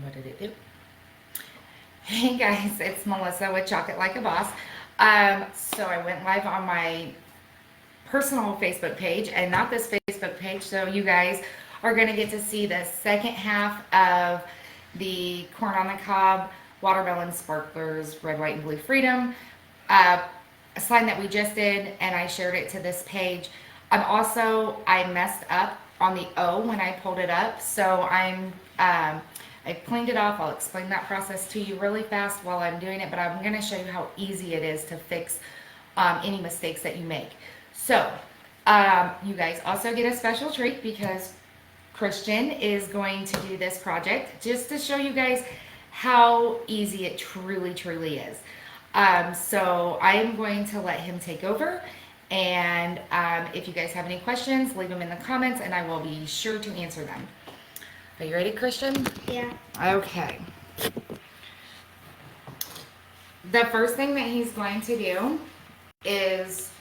What did it do? Hey guys, it's Melissa with Chocolate Like a Boss. So I went live on my personal Facebook page and not this Facebook page. So you guys are going to get to see the second half of the Corn on the Cob Watermelon Sparklers Red, White, and Blue Freedom a sign that we just did, and I shared it to this page. I messed up on the O when I pulled it up, so I cleaned it off. I'll explain that process to you really fast while I'm doing it, but I'm going to show you how easy it is to fix any mistakes that you make. So, you guys also get a special treat because Christian is going to do this project just to show you guys how easy it truly, truly is. So I am going to let him take over. And if you guys have any questions, leave them in the comments and I will be sure to answer them. Are you ready, Christian? Yeah. Okay. The first thing that he's going to do is,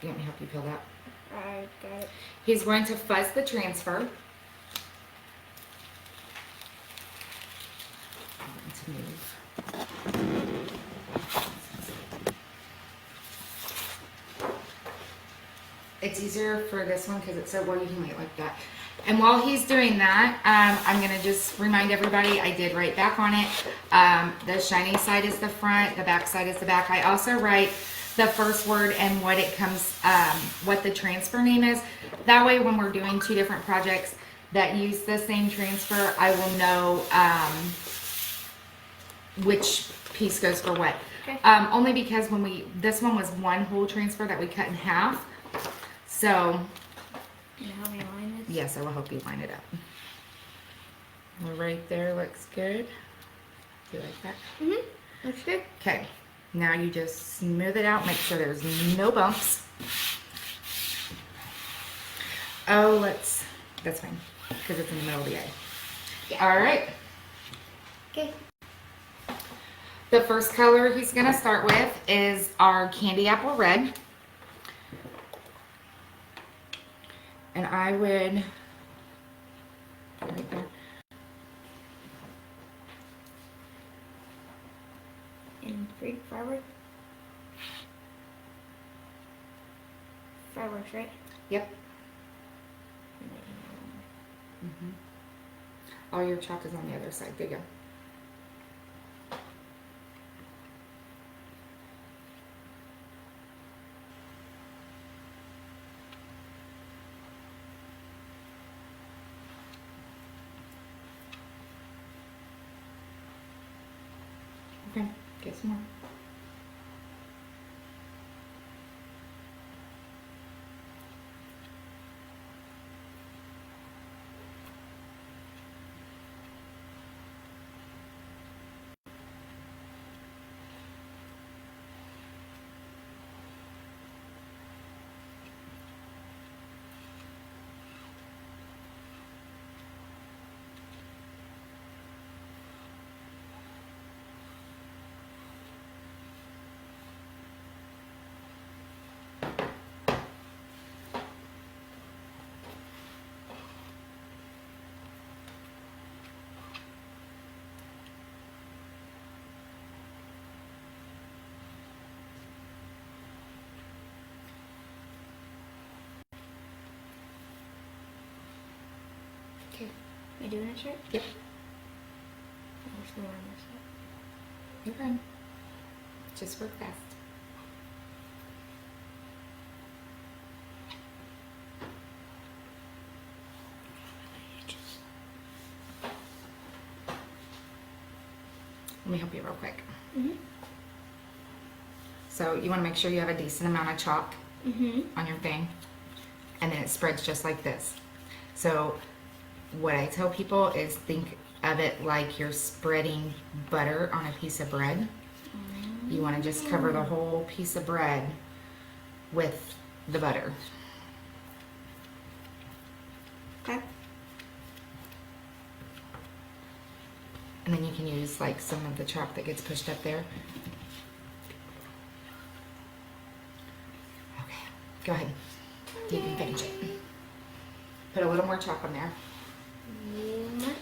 you want me to help you peel that? I got it. He's going to fuzz the transfer. I'm going to move. It's easier for this one because it's so well, you can lay it like that. And while he's doing that, I'm going to just remind everybody I did write back on it. The shiny side is the front, the back side is the back. I also write the first word and what it comes, what the transfer name is. That way when we're doing two different projects that use the same transfer, I will know which piece goes for what. Okay. Only because this one was one whole transfer that we cut in half. So, Can you help me line this? yes, I will help you line it up. Right there looks good. Do you like that? Mm-hmm. Looks good. Okay, now you just smooth it out, make sure there's no bumps. Oh, that's fine, because it's in the middle of the eye. Yeah. All right. Okay. The first color he's gonna start with is our Candy Apple Red. And I would, right there. And fireworks. Fireworks, right? Yep. All your chalk is on the other side. There you go. Okay, get some more. Okay. Am I doing it right? Yep. I'm just gonna line this up. You're fine. Just work fast. Let me help you real quick. Mm-hmm. So you want to make sure you have a decent amount of chalk Mm-hmm. on your thing, and then it spreads just like this. So what I tell people is think of it like you're spreading butter on a piece of bread. You want to just cover the whole piece of bread with the butter. Okay. And then you can use like some of the chalk that gets pushed up there. Okay, go ahead. You can finish it. Put a little more chalk on there. Yeah.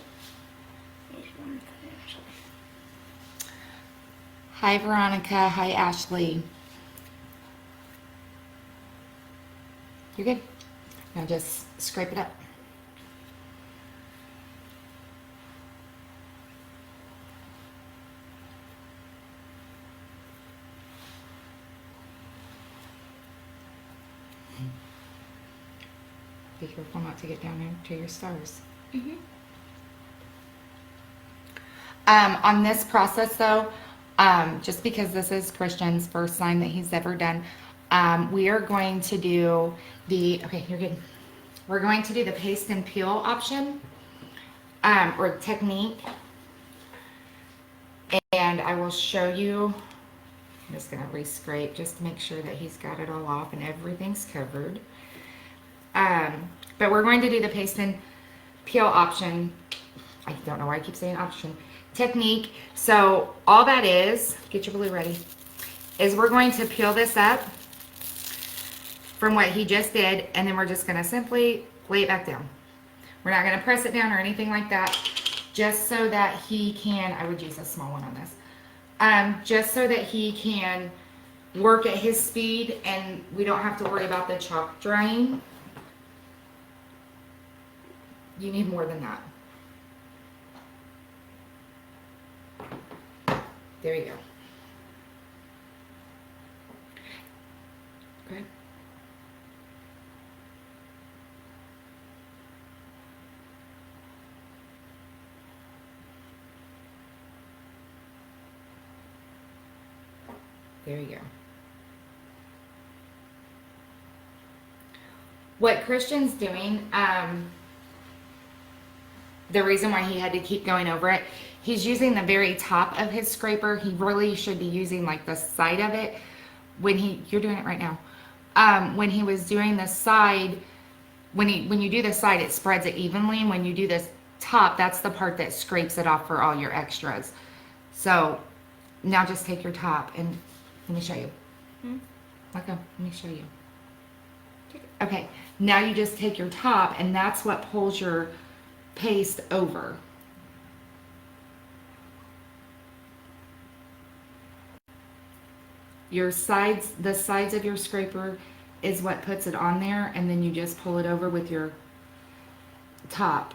Just want to Hi, Veronica. Hi, Ashley. You're good. Now just scrape it up. Be careful not to get down into your stars. On this process though, just because this is Christian's first sign that he's ever done, we are going to do okay, you're good. We're going to do the paste and peel option, or technique. And I will show you, I'm just gonna re-scrape just to make sure that he's got it all off and everything's covered. But we're going to do the paste and peel option. I don't know why I keep saying option. Technique. So all that is, get your blue ready, is we're going to peel this up from what he just did, and then we're just going to simply lay it back down. We're not going to press it down or anything like that, just so that he can, I would use a small one on this, just so that he can work at his speed and we don't have to worry about the chalk drying. You need more than that. There you go. Okay. There you go. What Christian's doing, the reason why he had to keep going over it, he's using the very top of his scraper. He really should be using like the side of it when you're doing it right now. When he was doing the side, when you do the side, it spreads it evenly. And when you do this top, that's the part that scrapes it off for all your extras. So now just take your top and let me show you. Okay, let me show you. Okay, now you just take your top and that's what pulls your paste over. Your sides, the sides of your scraper is what puts it on there, and then you just pull it over with your top.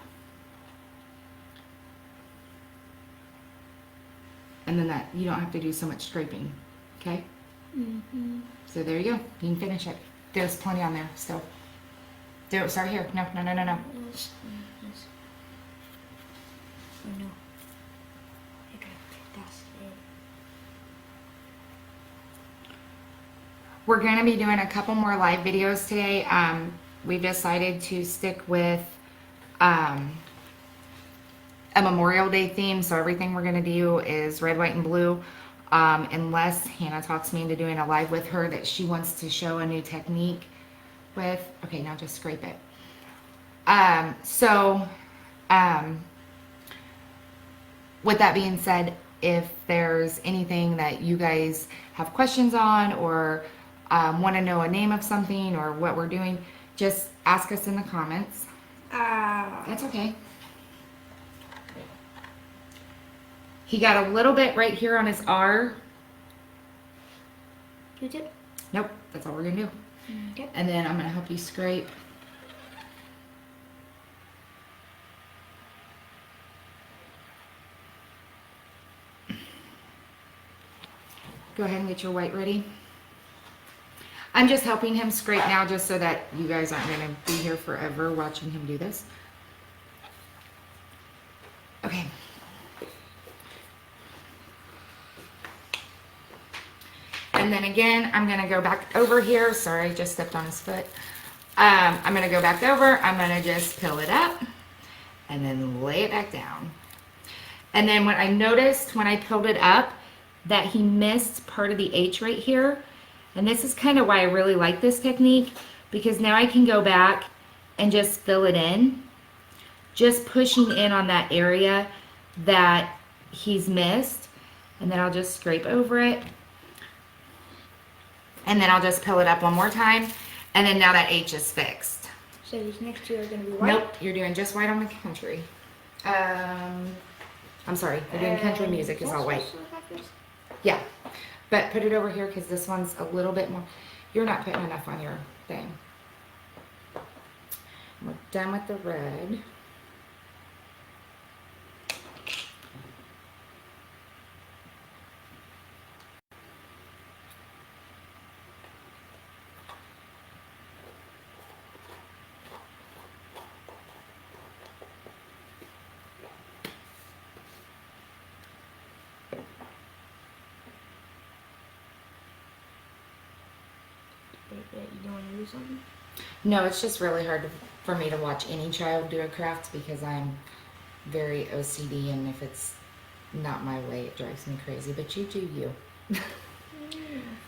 And then that, you don't have to do so much scraping, okay? So there you go, you can finish it. There's plenty on there still. Start here, no. Oh, no. Okay, that's it. We're going to be doing a couple more live videos today. We've decided to stick with a Memorial Day theme, so everything we're going to do is red, white, and blue, unless Hannah talks me into doing a live with her that she wants to show a new technique with. Okay, now just scrape it. With that being said, if there's anything that you guys have questions on or want to know a name of something or what we're doing, just ask us in the comments. That's okay. He got a little bit right here on his R. Q-tip? Nope, that's all we're going to do. Okay. And then I'm going to help you scrape. Go ahead and get your white ready. I'm just helping him scrape now just so that you guys aren't going to be here forever watching him do this. Okay. And then again, I'm going to go back over here. Sorry, I just stepped on his foot. I'm going to go back over. I'm going to just peel it up and then lay it back down. And then what I noticed when I peeled it up, that he missed part of the H right here. And this is kind of why I really like this technique, because now I can go back and just fill it in, just pushing in on that area that he's missed. And then I'll just scrape over it. And then I'll just peel it up one more time. And then now that H is fixed. So these next two are going to be white? Nope, you're doing just white on the country. I'm sorry, you're doing country music is all white. Yeah. But put it over here because this one's a little bit more. You're not putting enough on your thing. We're done with the red. You don't want to do something? No, it's just really hard for me to watch any child do a craft because I'm very OCD, and if it's not my way, it drives me crazy. But you do you. Yeah,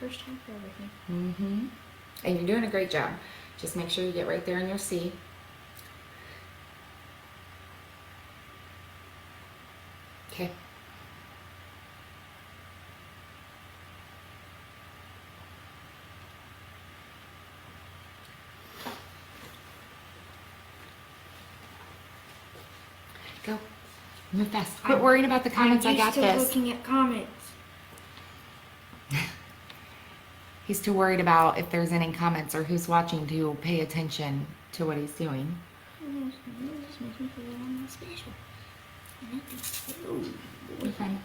first time for everything. Mm-hmm. And you're doing a great job. Just make sure you get right there in your C. Okay. Go. Move fast. Quit worrying about the comments. I got I'm used to this. looking at comments. He's too worried about if there's any comments or who's watching to pay attention to what he's doing. This makes me feel like I'm not special. You're fine.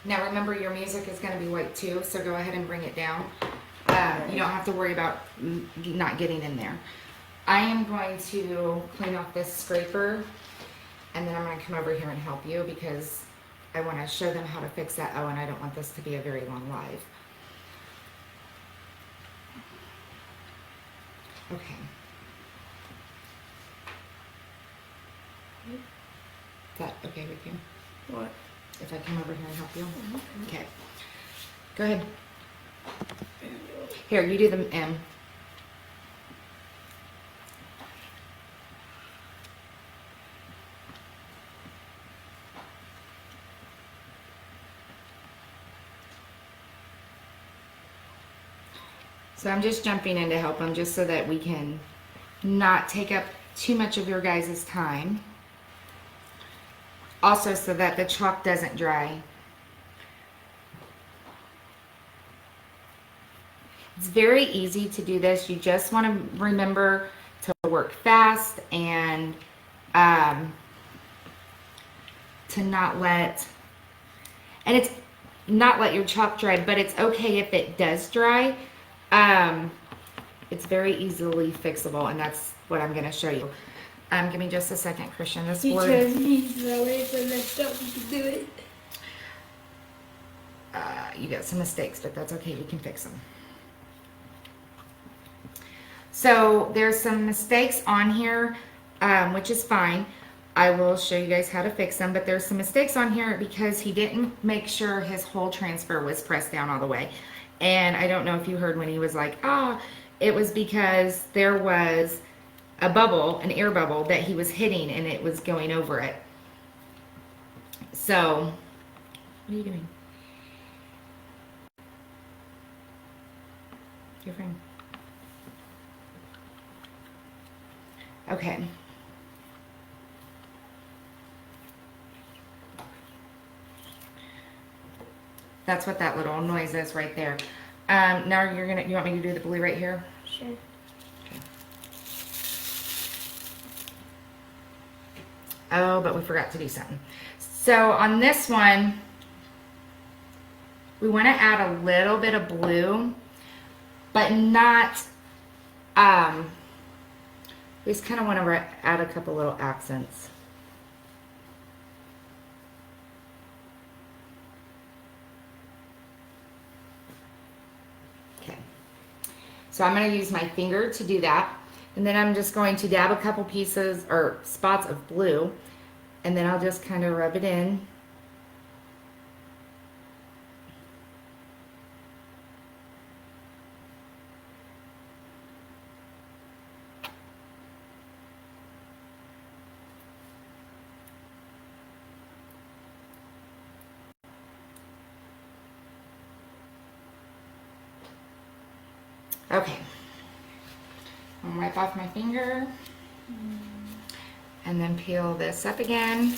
Now remember, your music is going to be white too, so go ahead and bring it down. You don't have to worry about not getting in there. I am going to clean off this scraper, and then I'm going to come over here and help you because I want to show them how to fix that O, and I don't want this to be a very long live. Okay. Is that okay with you? What? If I come over here and help you? Okay. Go ahead. Here, you do the M. So I'm just jumping in to help them just so that we can not take up too much of your guys' time. Also so that the chalk doesn't dry. It's very easy to do this. You just want to remember to work fast and to not let, and it's not let your chalk dry, but it's okay if it does dry. It's very easily fixable, and that's what I'm going to show you. Give me just a second, Christian. This board. He's away from the stuff. You can do it. You got some mistakes, but that's okay. We can fix them. So there's some mistakes on here, which is fine. I will show you guys how to fix them, but there's some mistakes on here because he didn't make sure his hole transfer was pressed down all the way. And I don't know if you heard when he was like, it was because there was a bubble, an air bubble that he was hitting and it was going over it. So, what are you doing? Your friend. Okay. That's what that little noise is right there. Now you want me to do the blue right here? Sure. Okay. Oh, but we forgot to do something. So on this one, we want to add a little bit of blue, but not, we just kind of want to add a couple little accents. Okay. So I'm going to use my finger to do that. And then I'm just going to dab a couple pieces or spots of blue. And then I'll just kind of rub it in. Okay. and wipe off my finger. And then peel this up again.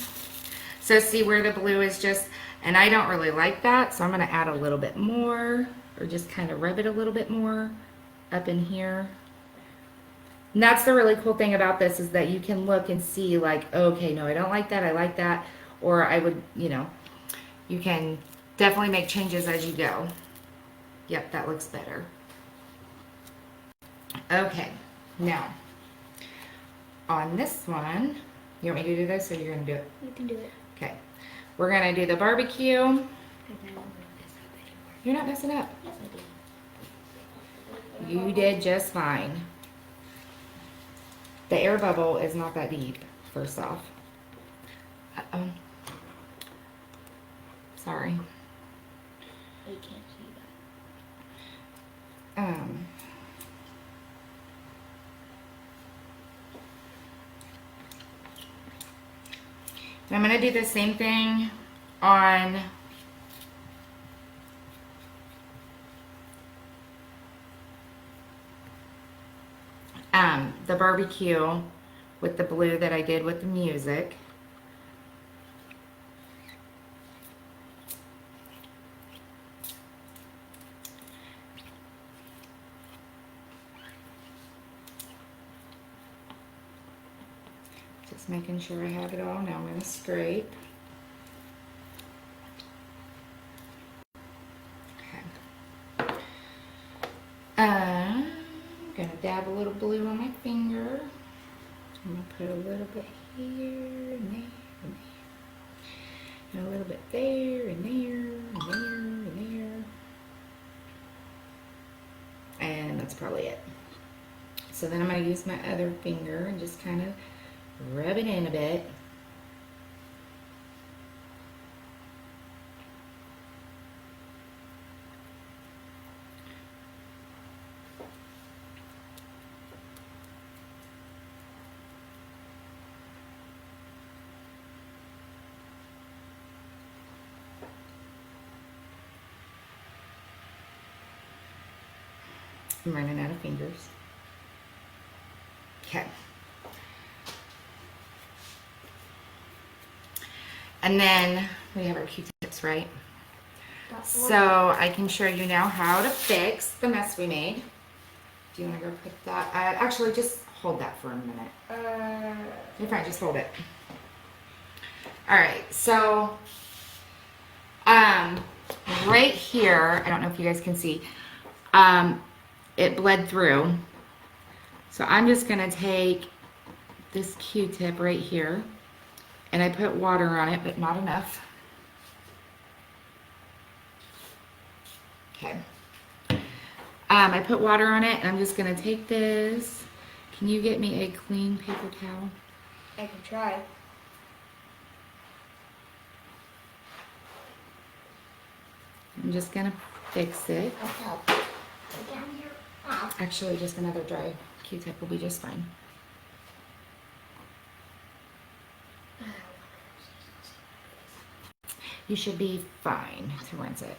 So see where the blue is just, and I don't really like that, so I'm gonna add a little bit more, or just kind of rub it a little bit more up in here. And that's the really cool thing about this, is that you can look and see like, okay, no, I don't like that, I like that, or I would, you know, you can definitely make changes as you go. Yep, that looks better. Okay, now, on this one, you want me to do this, or you're gonna do it? You can do it. Okay, we're gonna do the barbecue. You're not messing up. You did just fine. The air bubble is not that deep, first off. Uh-oh. Sorry. You can't see And I'm gonna do the same thing on the barbecue with the blue that I did with the music. Just making sure I have it all. Now I'm going to scrape. Okay. I'm going to dab a little blue on my finger. I'm going to put a little bit here and there and there. And a little bit there and there and there and there. And that's probably it. So then I'm going to use my other finger and just kind of rub it in a bit. I'm running out of fingers. Okay. And then we have our Q-tips, right? So I can show you now how to fix the mess we made. Do you want to go put that? Actually, just hold that for a minute. You're fine, just hold it. All right, so right here, I don't know if you guys can see, it bled through. So I'm just gonna take this Q-tip right here, and I put water on it, but not enough. Okay. I put water on it, and I'm just gonna take this. Can you get me a clean paper towel? I can try. I'm just gonna fix it. I'll help. Go down here. Ow. Actually, just another dry Q-tip will be just fine. You should be fine to rinse it.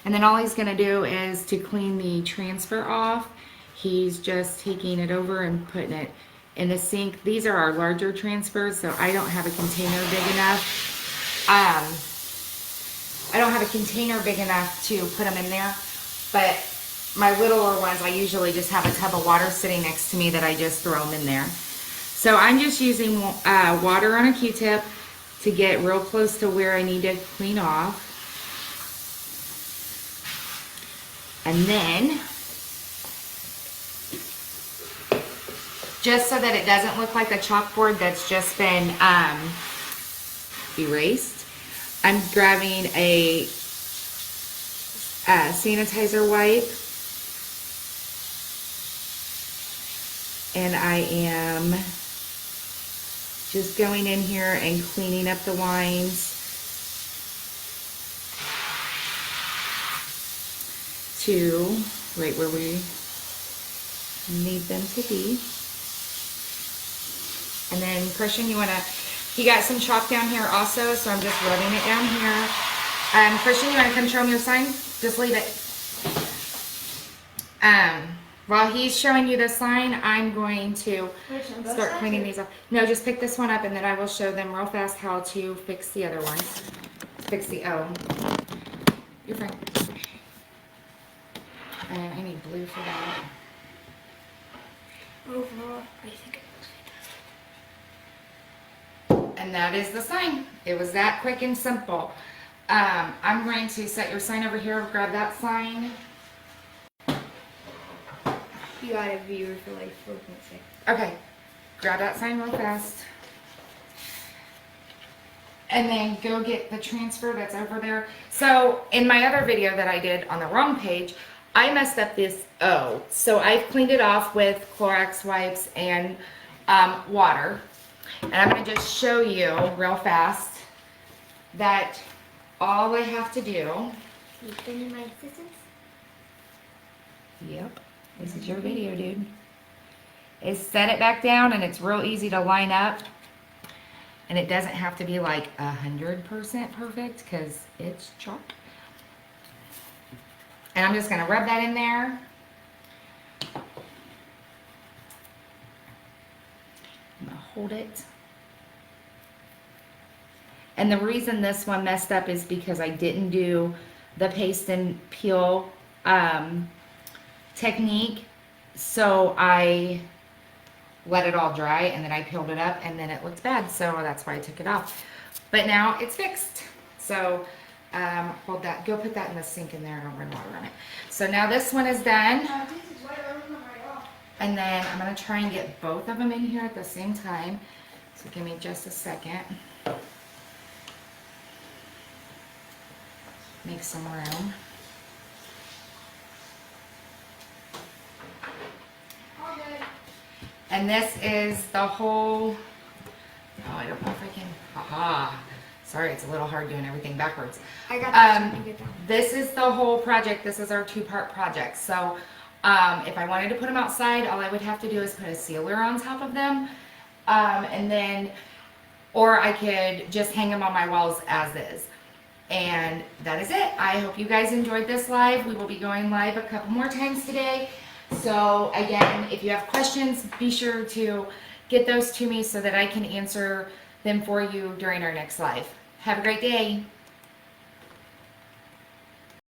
And then all he's going to do is to clean the transfer off. He's just taking it over and putting it in the sink. These are our larger transfers, so I don't have a container big enough. I don't have a container big enough to put them in there, but my littler ones, I usually just have a tub of water sitting next to me that I just throw them in there. So I'm just using water on a Q-tip to get real close to where I need to clean off. And then, just so that it doesn't look like a chalkboard that's just been erased, I'm grabbing a sanitizer wipe, and I am just going in here and cleaning up the lines to right where we need them to be. And then Christian, you got some chalk down here also, so I'm just rubbing it down here. Christian, you wanna come show them your sign? Just leave it. While he's showing you the sign, I'm going to Which one? Both start sides cleaning or- these up. No, just pick this one up and then I will show them real fast how to fix the other one. Fix the O. You're fine. And I need blue for that. Overall, I think it looks fantastic. And that is the sign. It was that quick and simple. I'm going to set your sign over here. Grab that sign. You got a viewer for like 4.6. Okay. Grab that sign real fast. And then go get the transfer that's over there. So in my other video that I did on the wrong page, I messed up this O. So I've cleaned it off with Clorox wipes and water. And I'm going to just show you real fast that all I have to do, You still need my assistance? yep, this is your video, dude, is set it back down, and it's real easy to line up. And it doesn't have to be like 100% perfect because it's chalk. And I'm just going to rub that in there. I'm going to hold it. And the reason this one messed up is because I didn't do the paste and peel technique. So I let it all dry and then I peeled it up and then it looked bad. So that's why I took it off. But now it's fixed. So hold that. Go put that in the sink in there and I'll run water on it. So now this one is done. And then I'm going to try and get both of them in here at the same time. So give me just a second. Make some room. And this is the whole, oh, I don't know if I can, haha. Sorry, it's a little hard doing everything backwards. I got that. You get that one. This is the whole project. This is our 2-part project. So if I wanted to put them outside, all I would have to do is put a sealer on top of them. And then, or I could just hang them on my walls as is. And that is it. I hope you guys enjoyed this live. We will be going live a couple more times today. So again, if you have questions, be sure to get those to me so that I can answer them for you during our next live. Have a great day.